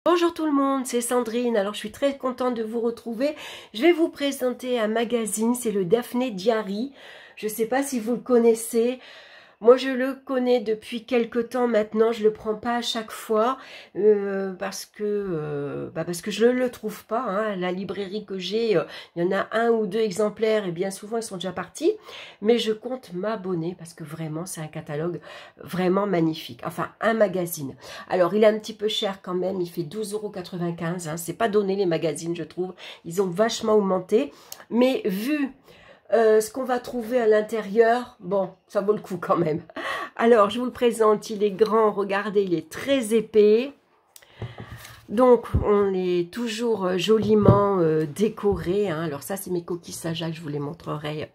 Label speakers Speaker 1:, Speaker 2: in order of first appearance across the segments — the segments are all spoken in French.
Speaker 1: Bonjour tout le monde, c'est Sandrine. Alors je suis très contente de vous retrouver. Je vais vous présenter un magazine, c'est le Daphné Diary. Je ne sais pas si vous le connaissez. Moi je le connais depuis quelque temps maintenant, je le prends pas à chaque fois parce que je le trouve pas. Hein. La librairie que j'ai, il y en a un ou deux exemplaires et bien souvent ils sont déjà partis. Mais je compte m'abonner parce que vraiment c'est un catalogue vraiment magnifique. Enfin un magazine. Alors il est un petit peu cher quand même, il fait 12,95 €. Hein. C'est pas donné les magazines je trouve, ils ont vachement augmenté. Mais vu ce qu'on va trouver à l'intérieur, bon, ça vaut le coup quand même. Alors, je vous le présente, il est grand, regardez, il est très épais. Donc, on est toujours joliment décoré. Hein. Alors, ça, c'est mes coquilles Saint-Jacques, je vous les montrerai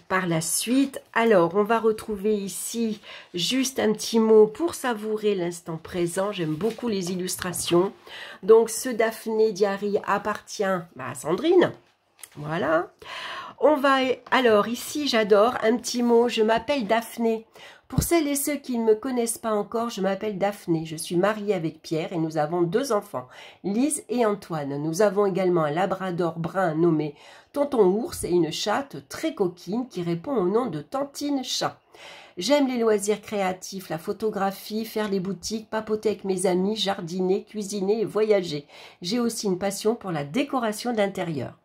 Speaker 1: par la suite. Alors, on va retrouver ici juste un petit mot pour savourer l'instant présent. J'aime beaucoup les illustrations. Donc, ce Daphné Diary appartient à Sandrine. Voilà. On va, alors ici j'adore, un petit mot, je m'appelle Daphné. Pour celles et ceux qui ne me connaissent pas encore, je m'appelle Daphné. Je suis mariée avec Pierre et nous avons 2 enfants, Lise et Antoine. Nous avons également un labrador brun nommé Tonton Ours et une chatte très coquine qui répond au nom de Tantine Chat. J'aime les loisirs créatifs, la photographie, faire les boutiques, papoter avec mes amis, jardiner, cuisiner et voyager. J'ai aussi une passion pour la décoration d'intérieur.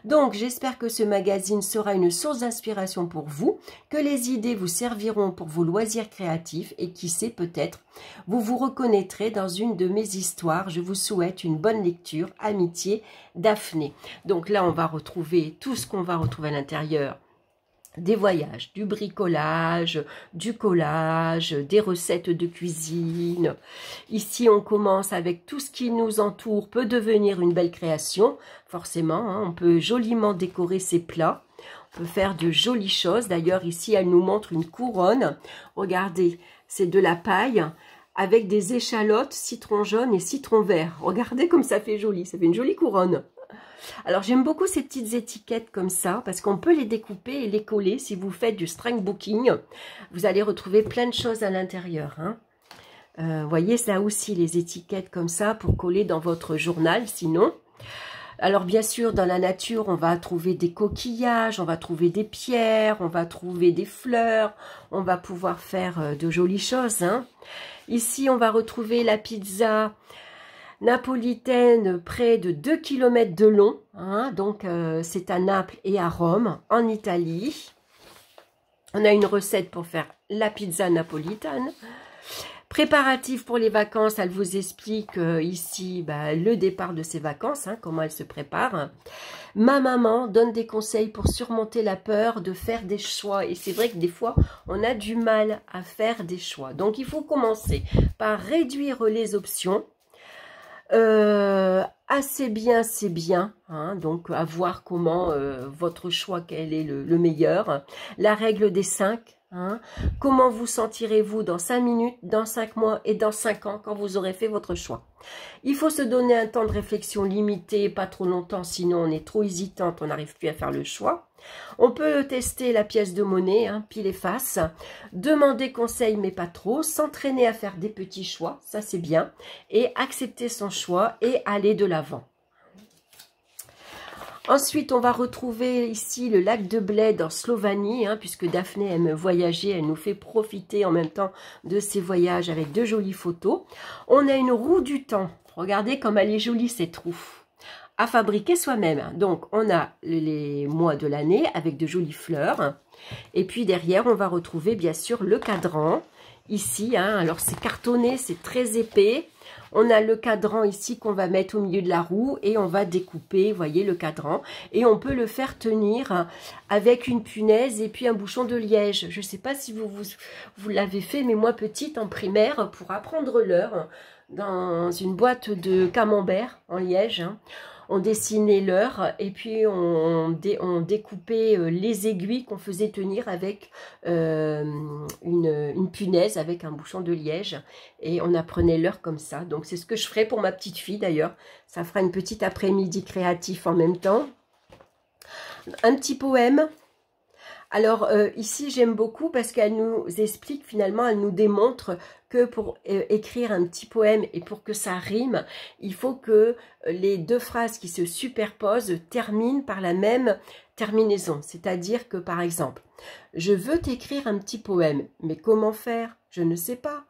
Speaker 1: Donc, j'espère que ce magazine sera une source d'inspiration pour vous, que les idées vous serviront pour vos loisirs créatifs et qui sait peut-être, vous vous reconnaîtrez dans une de mes histoires. Je vous souhaite une bonne lecture. Amitié, Daphné. Donc là, on va retrouver tout ce qu'on va retrouver à l'intérieur. Des voyages, du bricolage, du collage, des recettes de cuisine. Ici, on commence avec tout ce qui nous entoure peut devenir une belle création. Forcément, hein, on peut joliment décorer ses plats. On peut faire de jolies choses. D'ailleurs, ici, elle nous montre une couronne. Regardez, c'est de la paille avec des échalotes, citron jaune et citron vert. Regardez comme ça fait joli. Ça fait une jolie couronne. Alors, j'aime beaucoup ces petites étiquettes comme ça, parce qu'on peut les découper et les coller. Si vous faites du string booking, vous allez retrouver plein de choses à l'intérieur. Hein. Voyez, ça aussi, les étiquettes comme ça, pour coller dans votre journal, sinon. Alors, bien sûr, dans la nature, on va trouver des coquillages, on va trouver des pierres, on va trouver des fleurs, on va pouvoir faire de jolies choses. Hein. Ici, on va retrouver la pizza napolitaine, près de 2 km de long, hein, donc c'est à Naples et à Rome, en Italie. On a une recette pour faire la pizza napolitaine. Préparatifs pour les vacances, elle vous explique ici le départ de ses vacances, hein, comment elle se prépare. Ma maman donne des conseils pour surmonter la peur de faire des choix. Et c'est vrai que des fois, on a du mal à faire des choix. Donc, il faut commencer par réduire les options. Assez bien, c'est bien, hein, donc à voir comment votre choix, quel est le meilleur. La règle des 5, hein, comment vous sentirez-vous dans 5 minutes, dans 5 mois et dans 5 ans quand vous aurez fait votre choix. Il faut se donner un temps de réflexion limité, pas trop longtemps, sinon on est trop hésitante, on n'arrive plus à faire le choix. On peut tester la pièce de monnaie, hein, pile et face, demander conseil mais pas trop, s'entraîner à faire des petits choix, ça c'est bien, et accepter son choix et aller de l'avant. Ensuite, on va retrouver ici le lac de Bled en Slovénie, hein, puisque Daphné aime voyager, elle nous fait profiter en même temps de ses voyages avec de jolies photos. On a une roue du temps, regardez comme elle est jolie cette roue. À fabriquer soi-même. Donc, on a les mois de l'année avec de jolies fleurs. Et puis, derrière, on va retrouver, bien sûr, le cadran. Ici, hein, alors c'est cartonné, c'est très épais. On a le cadran ici qu'on va mettre au milieu de la roue et on va découper, vous voyez, le cadran. Et on peut le faire tenir avec une punaise et puis un bouchon de liège. Je ne sais pas si vous l'avez fait, mais moi, petite, en primaire, pour apprendre l'heure, dans une boîte de camembert en liège, hein, on dessinait l'heure et puis on découpait les aiguilles qu'on faisait tenir avec une punaise, avec un bouchon de liège. Et on apprenait l'heure comme ça. Donc c'est ce que je ferai pour ma petite fille d'ailleurs. Ça fera une petite après-midi créatif en même temps. Un petit poème. Alors ici j'aime beaucoup parce qu'elle nous explique finalement, elle nous démontre que pour écrire un petit poème et pour que ça rime, il faut que les deux phrases qui se superposent terminent par la même terminaison. C'est-à-dire que par exemple, je veux t'écrire un petit poème, mais comment faire? Je ne sais pas.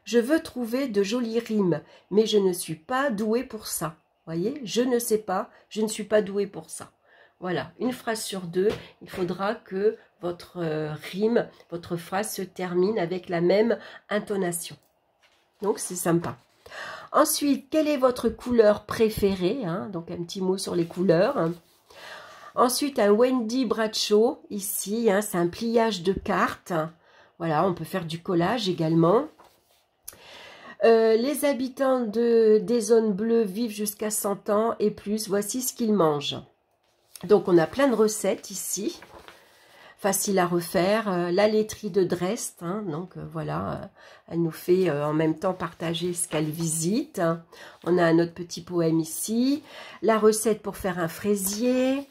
Speaker 1: Je veux trouver de jolies rimes, mais je ne suis pas douée pour ça. Voyez, je ne sais pas, je ne suis pas douée pour ça. Voilà, une phrase sur deux, il faudra que votre rime, votre phrase se termine avec la même intonation. Donc, c'est sympa. Ensuite, quelle est votre couleur préférée, hein? Donc, un petit mot sur les couleurs. Ensuite, un Wendy Bradshaw, ici, hein, c'est un pliage de cartes. Voilà, on peut faire du collage également. Les habitants des zones bleues vivent jusqu'à 100 ans et plus. Voici ce qu'ils mangent. Donc, on a plein de recettes ici. Facile à refaire. La laiterie de Dresde. Hein, donc, voilà. Elle nous fait en même temps partager ce qu'elle visite. On a un autre petit poème ici. La recette pour faire un fraisier.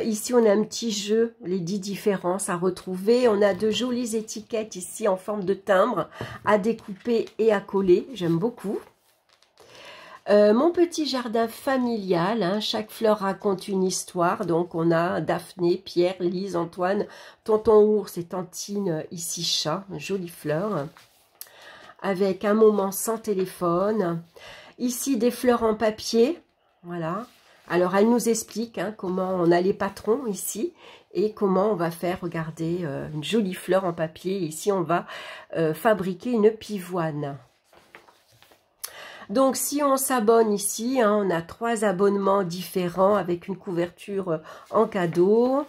Speaker 1: Ici, on a un petit jeu, les 10 différences à retrouver. On a de jolies étiquettes ici en forme de timbre à découper et à coller. J'aime beaucoup. Mon petit jardin familial, hein, chaque fleur raconte une histoire. Donc, on a Daphné, Pierre, Lise, Antoine, Tonton Ours et Tantine, ici chat, jolie fleur. Avec un moment sans téléphone. Ici, des fleurs en papier, voilà. Alors, elle nous explique hein, comment on a les patrons ici et comment on va faire, regardez, une jolie fleur en papier. Ici, on va fabriquer une pivoine. Donc, si on s'abonne ici, hein, on a 3 abonnements différents avec une couverture en cadeau.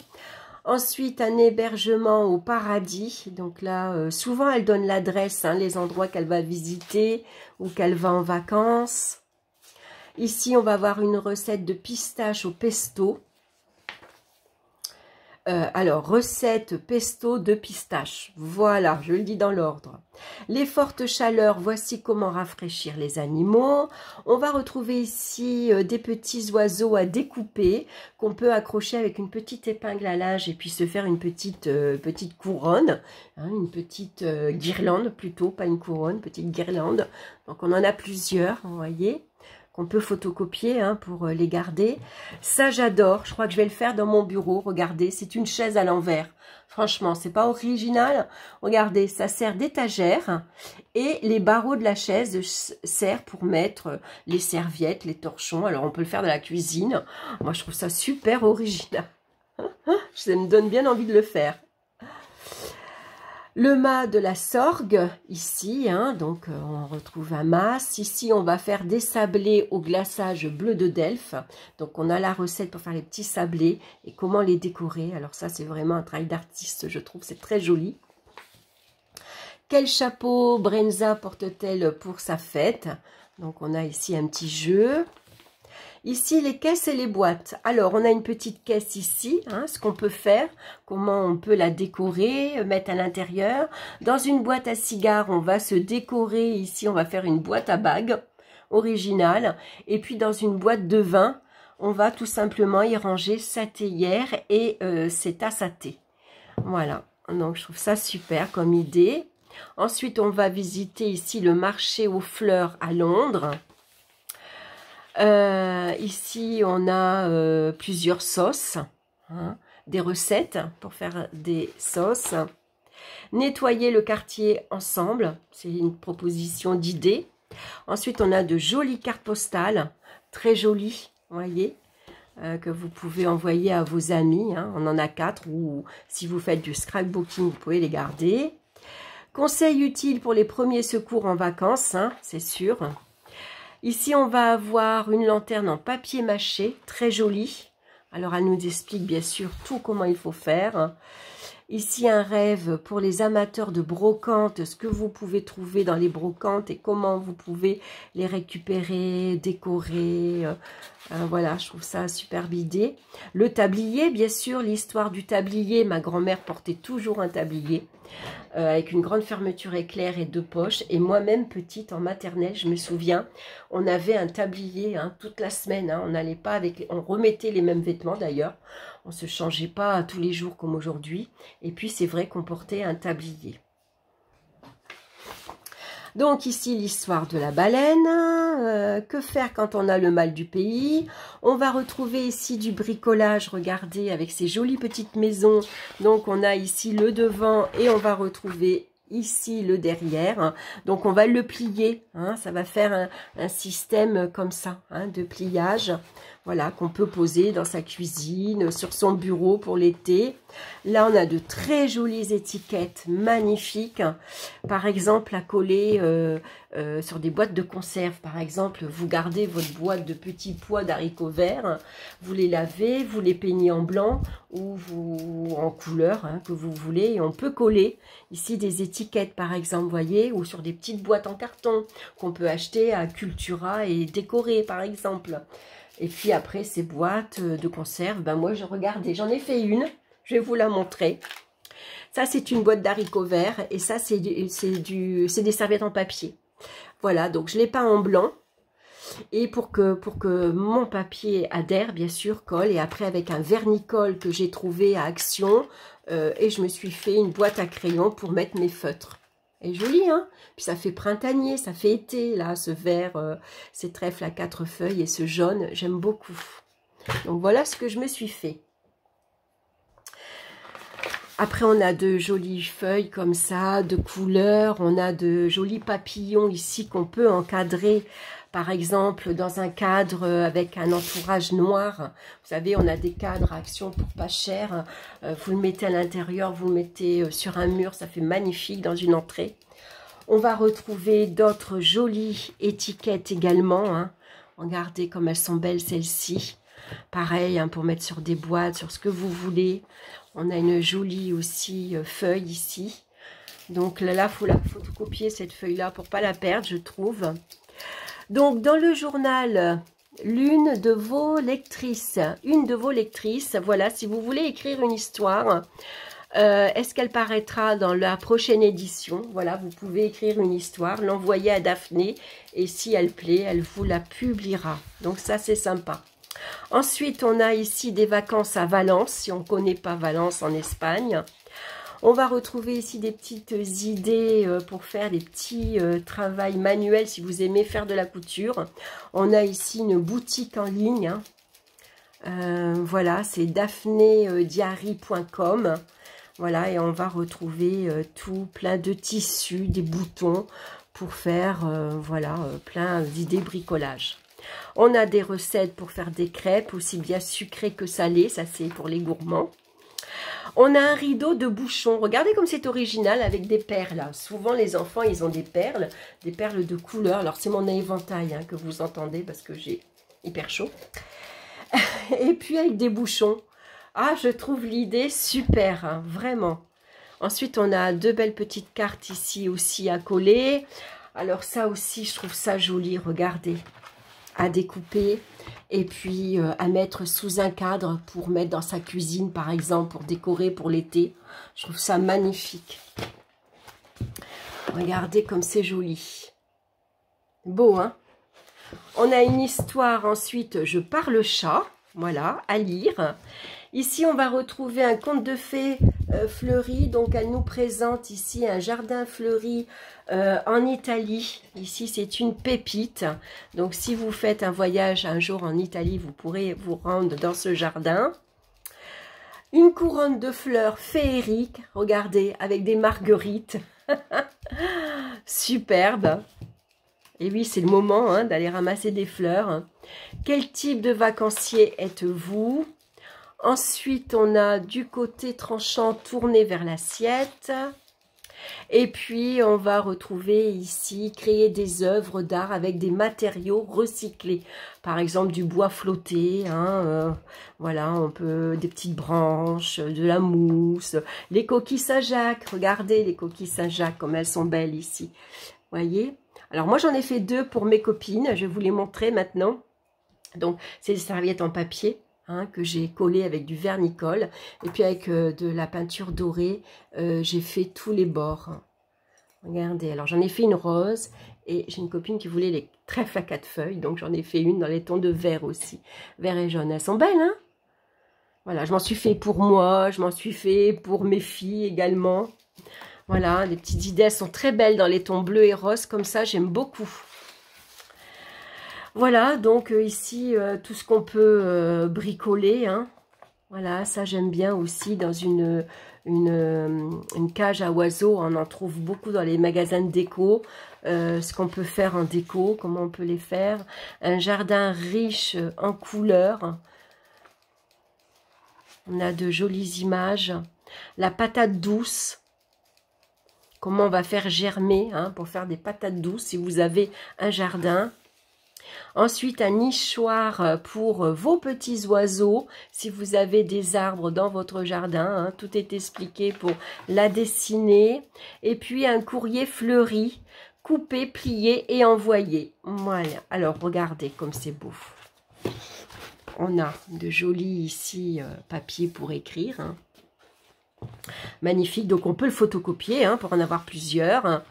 Speaker 1: Ensuite, un hébergement au paradis. Donc là, souvent, elle donne l'adresse, hein, les endroits qu'elle va visiter ou qu'elle va en vacances. Ici, on va avoir une recette de pistache au pesto. Alors, recette pesto de pistache. Voilà, je le dis dans l'ordre. Les fortes chaleurs, voici comment rafraîchir les animaux. On va retrouver ici des petits oiseaux à découper qu'on peut accrocher avec une petite épingle à linge et puis se faire une petite couronne, hein, une petite guirlande plutôt, pas une couronne, petite guirlande. Donc, on en a plusieurs, vous voyez, qu'on peut photocopier hein, pour les garder. Ça, j'adore. Je crois que je vais le faire dans mon bureau. Regardez, c'est une chaise à l'envers. Franchement, c'est pas original. Regardez, ça sert d'étagère et les barreaux de la chaise servent pour mettre les serviettes, les torchons. Alors, on peut le faire dans la cuisine. Moi, je trouve ça super original. Ça me donne bien envie de le faire. Le mât de la sorgue, ici, hein, donc on retrouve un mât. Ici, on va faire des sablés au glaçage bleu de Delft. Donc, on a la recette pour faire les petits sablés et comment les décorer. Alors ça, c'est vraiment un travail d'artiste, je trouve, c'est très joli. Quel chapeau Brenza porte-t-elle pour sa fête? Donc, on a ici un petit jeu. Ici, les caisses et les boîtes. Alors, on a une petite caisse ici, hein, ce qu'on peut faire, comment on peut la décorer, mettre à l'intérieur. Dans une boîte à cigares, on va se décorer. Ici, on va faire une boîte à bagues originale. Et puis, dans une boîte de vin, on va tout simplement y ranger sa théière et ses tasses à thé. Voilà, donc je trouve ça super comme idée. Ensuite, on va visiter ici le marché aux fleurs à Londres. Ici, on a plusieurs sauces, hein, des recettes pour faire des sauces. Nettoyer le quartier ensemble, c'est une proposition d'idée. Ensuite, on a de jolies cartes postales, très jolies, vous voyez, que vous pouvez envoyer à vos amis. Hein. On en a 4, ou si vous faites du scrapbooking, vous pouvez les garder. Conseils utiles pour les premiers secours en vacances, hein, c'est sûr. Ici, on va avoir une lanterne en papier mâché, très jolie. Alors, elle nous explique bien sûr tout comment il faut faire. Ici, un rêve pour les amateurs de brocantes, ce que vous pouvez trouver dans les brocantes et comment vous pouvez les récupérer, décorer. Voilà, je trouve ça une superbe idée. Le tablier, bien sûr, l'histoire du tablier. Ma grand-mère portait toujours un tablier. avec une grande fermeture éclair et 2 poches. Et moi-même, petite, en maternelle, je me souviens, on avait un tablier hein, toute la semaine. Hein, on n'allait pas avec, on remettait les mêmes vêtements d'ailleurs. On ne se changeait pas tous les jours comme aujourd'hui. Et puis, c'est vrai qu'on portait un tablier. Donc ici l'histoire de la baleine, que faire quand on a le mal du pays. On va retrouver ici du bricolage, regardez, avec ces jolies petites maisons. Donc on a ici le devant et on va retrouver ici le derrière. Donc on va le plier, hein, ça va faire un système comme ça, hein, de pliage. Voilà, qu'on peut poser dans sa cuisine, sur son bureau pour l'été. Là, on a de très jolies étiquettes magnifiques. Par exemple, à coller sur des boîtes de conserve. Par exemple, vous gardez votre boîte de petits pois d'haricots verts, vous les lavez, vous les peignez en blanc ou en couleur hein, que vous voulez. Et on peut coller ici des étiquettes, par exemple, voyez, ou sur des petites boîtes en carton qu'on peut acheter à Cultura et décorer, par exemple. Et puis après, ces boîtes de conserve, ben moi, je regardais, j'en ai fait une, je vais vous la montrer. Ça, c'est une boîte d'haricots verts et ça, c'est des serviettes en papier. Voilà, donc je l'ai peint en blanc. Et pour que mon papier adhère, bien sûr, colle. Et après, avec un vernis-colle que j'ai trouvé à Action, et je me suis fait une boîte à crayons pour mettre mes feutres. Et joli, hein? Puis ça fait printanier, ça fait été, là, ce vert, ces trèfles à 4 feuilles et ce jaune, j'aime beaucoup. Donc voilà ce que je me suis fait. Après, on a de jolies feuilles comme ça, de couleurs. On a de jolis papillons ici qu'on peut encadrer, par exemple, dans un cadre avec un entourage noir. Vous savez, on a des cadres à Action pour pas cher. Vous le mettez à l'intérieur, vous le mettez sur un mur. Ça fait magnifique dans une entrée. On va retrouver d'autres jolies étiquettes également. Hein. Regardez comme elles sont belles, celles-ci. Pareil, hein, pour mettre sur des boîtes, sur ce que vous voulez. On a une jolie aussi feuille ici. Donc là, il faut la photocopier cette feuille-là pour pas la perdre, je trouve. Donc, dans le journal, une de vos lectrices, voilà, si vous voulez écrire une histoire, est-ce qu'elle paraîtra dans la prochaine édition? Voilà, vous pouvez écrire une histoire, l'envoyer à Daphné, et si elle plaît, elle vous la publiera. Donc ça, c'est sympa. Ensuite, on a ici des vacances à Valence, si on ne connaît pas Valence en Espagne. On va retrouver ici des petites idées pour faire des petits travaux manuels si vous aimez faire de la couture. On a ici une boutique en ligne. Hein. Voilà, c'est daphnédiary.com. Voilà, et on va retrouver tout plein de tissus, des boutons pour faire voilà, plein d'idées bricolage. On a des recettes pour faire des crêpes, aussi bien sucrées que salées, ça c'est pour les gourmands. On a un rideau de bouchon. Regardez comme c'est original avec des perles. Souvent, les enfants, ils ont des perles de couleur. Alors, c'est mon éventail hein, que vous entendez parce que j'ai hyper chaud. Et puis, avec des bouchons. Ah, je trouve l'idée super, hein, vraiment. Ensuite, on a 2 belles petites cartes ici aussi à coller. Alors, ça aussi, je trouve ça joli. Regardez. À découper et puis à mettre sous un cadre pour mettre dans sa cuisine par exemple pour décorer pour l'été. Je trouve ça magnifique. Regardez comme c'est joli. Beau, hein? On a une histoire ensuite, Je parle chat, voilà, à lire. Ici, on va retrouver un conte de fées fleuri. Donc, elle nous présente ici un jardin fleuri en Italie. Ici, c'est une pépite. Donc, si vous faites un voyage un jour en Italie, vous pourrez vous rendre dans ce jardin. Une couronne de fleurs féeriques. Regardez, avec des marguerites. Superbe. Et oui, c'est le moment hein, d'aller ramasser des fleurs. Quel type de vacancier êtes-vous ? Ensuite, on a du côté tranchant tourné vers l'assiette. Et puis, on va retrouver ici, créer des œuvres d'art avec des matériaux recyclés. Par exemple, du bois flotté, hein, voilà, on peut des petites branches, de la mousse, les coquilles Saint-Jacques. Regardez les coquilles Saint-Jacques, comme elles sont belles ici. Voyez? Alors, moi, j'en ai fait 2 pour mes copines. Je vais vous les montrer maintenant. Donc, c'est des serviettes en papier. hein, que j'ai collé avec du vernicole. Et puis avec de la peinture dorée, j'ai fait tous les bords. Regardez, alors j'en ai fait une rose. Et j'ai une copine qui voulait les trèfles à 4 feuilles. Donc j'en ai fait une dans les tons de vert aussi. Vert et jaune. Elles sont belles, hein? Voilà, je m'en suis fait pour moi. Je m'en suis fait pour mes filles également. Voilà, les petites idées, elles sont très belles dans les tons bleus et roses. Comme ça, j'aime beaucoup. Voilà, donc ici, tout ce qu'on peut bricoler. Hein. Voilà, ça j'aime bien aussi dans une cage à oiseaux. On en trouve beaucoup dans les magasins de déco. Ce qu'on peut faire en déco, comment on peut les faire. Un jardin riche en couleurs. On a de jolies images. La patate douce. Comment on va faire germer hein, pour faire des patates douces si vous avez un jardin. Ensuite, un nichoir pour vos petits oiseaux. Si vous avez des arbres dans votre jardin, hein, tout est expliqué pour la dessiner. Et puis, un courrier fleuri, coupé, plié et envoyé. Voilà. Alors, regardez comme c'est beau. On a de jolis ici papiers pour écrire. Hein. Magnifique. Donc, on peut le photocopier hein, pour en avoir plusieurs. Hein.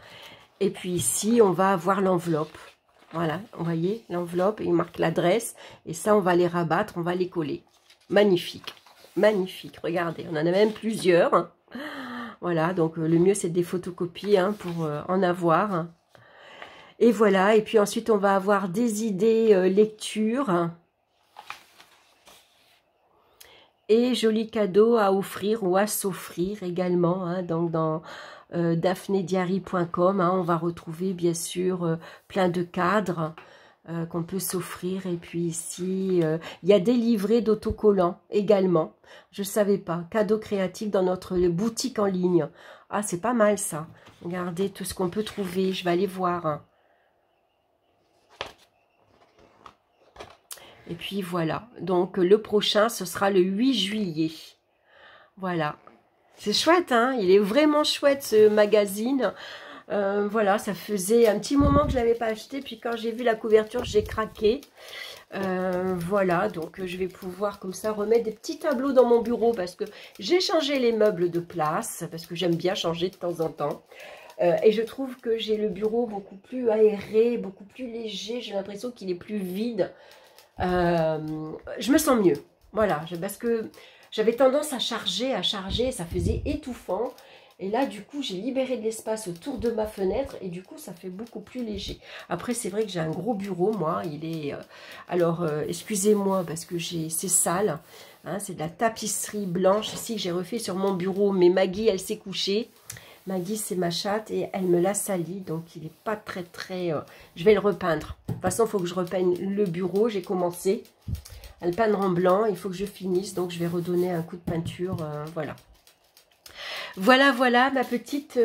Speaker 1: Et puis ici, on va avoir l'enveloppe. Voilà, vous voyez, l'enveloppe, il marque l'adresse. Et ça, on va les rabattre, on va les coller. Magnifique, magnifique. Regardez, on en a même plusieurs. Voilà, donc le mieux, c'est des photocopies hein, pour en avoir. Et voilà, et puis ensuite, on va avoir des idées lecture. Et jolis cadeaux à offrir ou à s'offrir également. Hein, donc, dans daphnediary.com, hein, on va retrouver bien sûr plein de cadres qu'on peut s'offrir. Et puis ici, il y a des livrets d'autocollants également. Je ne savais pas. Cadeaux créatifs dans notre boutique en ligne. Ah, c'est pas mal ça. Regardez tout ce qu'on peut trouver. Je vais aller voir. Hein. Et puis voilà, donc le prochain, ce sera le 8 juillet. Voilà, c'est chouette, hein, il est vraiment chouette ce magazine. Voilà, ça faisait un petit moment que je ne l'avais pas acheté, puis quand j'ai vu la couverture, j'ai craqué. Voilà, donc je vais pouvoir comme ça remettre des petits tableaux dans mon bureau parce que j'ai changé les meubles de place, parce que j'aime bien changer de temps en temps. Et je trouve que j'ai le bureau beaucoup plus aéré, beaucoup plus léger, j'ai l'impression qu'il est plus vide. Je me sens mieux, voilà, parce que j'avais tendance à charger, ça faisait étouffant, et là du coup j'ai libéré de l'espace autour de ma fenêtre, et du coup ça fait beaucoup plus léger. Après c'est vrai que j'ai un gros bureau, moi, il est, alors excusez-moi parce que c'est sale, hein, c'est de la tapisserie blanche ici que j'ai refait sur mon bureau, mais Maggie elle s'est couchée. Maggie, c'est ma chatte et elle me l'a sali, donc il n'est pas très... je vais le repeindre. De toute façon, il faut que je repeigne le bureau. J'ai commencé à le peindre en blanc. Il faut que je finisse, donc je vais redonner un coup de peinture. Voilà. Voilà ma petite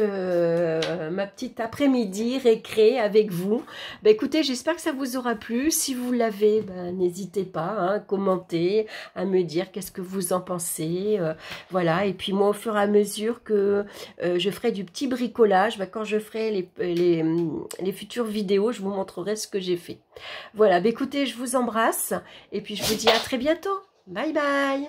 Speaker 1: après-midi récré avec vous. Ben, écoutez, j'espère que ça vous aura plu. Si vous l'avez, ben, n'hésitez pas à commenter, à me dire qu'est-ce que vous en pensez. Voilà, et puis moi, au fur et à mesure que je ferai du petit bricolage, ben, quand je ferai les futures vidéos, je vous montrerai ce que j'ai fait. Voilà, ben, écoutez, je vous embrasse et puis je vous dis à très bientôt. Bye bye.